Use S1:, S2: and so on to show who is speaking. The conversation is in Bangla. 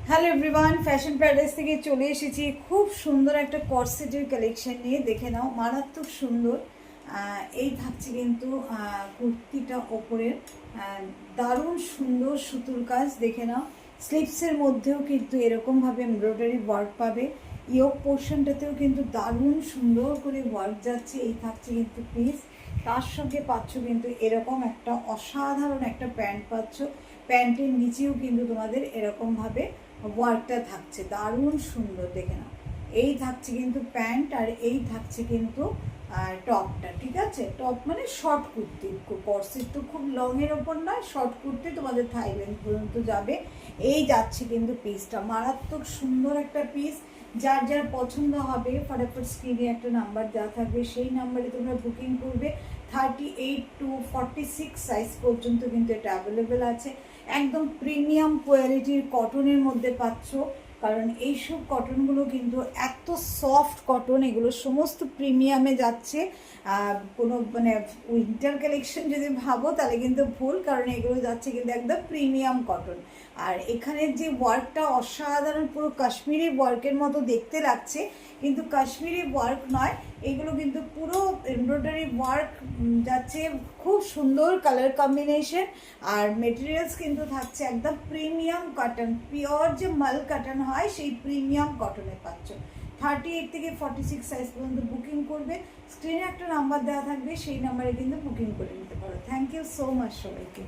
S1: হ্যালো এভরিওয়ান, ফ্যাশন প্যারাডাইস থেকে চলে এসেছি খুব সুন্দর একটা কর্সেটের কালেকশন নিয়ে। দেখে নাও, মারাত্মক সুন্দর। এই থাকছে কিন্তু কুর্তিটা ওপরের দারুণ সুন্দর সুতোর কাজ। দেখে নাও, স্লিভসের মধ্যেও কিন্তু এরকমভাবে এমব্রয়ডারি ওয়ার্ক পাবে। ইয়োক পোর্শনটাতেও কিন্তু দারুণ সুন্দর করে ওয়ার্ক যাচ্ছে। এই থাকছে কিন্তু পিস, তার সঙ্গে পাচ্ছ কিন্তু এরকম একটা অসাধারণ একটা প্যান্ট পাচ্ছ। প্যান্টের নিচেও কিন্তু তোমাদের এরকমভাবে ওয়ার্কটা থাকছে, দারুণ সুন্দর। দেখে নাও, এই থাকছে কিন্তু প্যান্ট আর এই থাকছে কিন্তু টপটা। ঠিক আছে, টপ মানে শর্ট কুর্তি। কর্সেট তো খুব লংয়ের ওপর নয়, শর্ট কুর্তি তোমাদের থাই লেন্থ পর্যন্ত যাবে। এই যাচ্ছে কিন্তু পিসটা, মারাত্মক সুন্দর একটা পিস। যার যার পছন্দ হবে ফটাফট স্ক্রিনে একটা নাম্বার দেওয়া থাকবে, সেই নাম্বারে তোমরা বুকিং করবে। 38 to 46 সাইজ পর্যন্ত কিন্তু এটা অ্যাভেলেবেল আছে। একদম প্রিমিয়াম কোয়ালিটির কটনের মধ্যে পাচ্ছ, কারণ এইসব কটনগুলো কিন্তু এত সফট কটন, এগুলো সমস্ত প্রিমিয়ামে যাচ্ছে। কোনো মানে উইন্টার কালেকশন যদি ভাবো তাহলে কিন্তু ভুল, কারণ এগুলো যাচ্ছে কিন্তু একদম প্রিমিয়াম কটন। আর এখানের যে ওয়ার্কটা অসাধারণ, পুরো কাশ্মীরি ওয়ার্কের মতো দেখতে লাগছে, কিন্তু কাশ্মীরি ওয়ার্ক নয়, এগুলো কিন্তু পুরো এমব্রয়ডারি ওয়ার্ক যাচ্ছে। খুব সুন্দর কালার কম্বিনেশন। আর মেটেরিয়ালস কিন্তু থাকছে একদম প্রিমিয়াম কটন, পিওর যে মাল কটন হয় সেই প্রিমিয়াম কটনে পাচ্ছ। 38 থেকে 46 সাইজ পর্যন্ত বুকিং করবে। স্ক্রিনে একটা নাম্বার দেওয়া থাকবে, সেই নাম্বারে কিন্তু বুকিং করে নিতে পারো। থ্যাংক ইউ সো মাচ সবাইকে।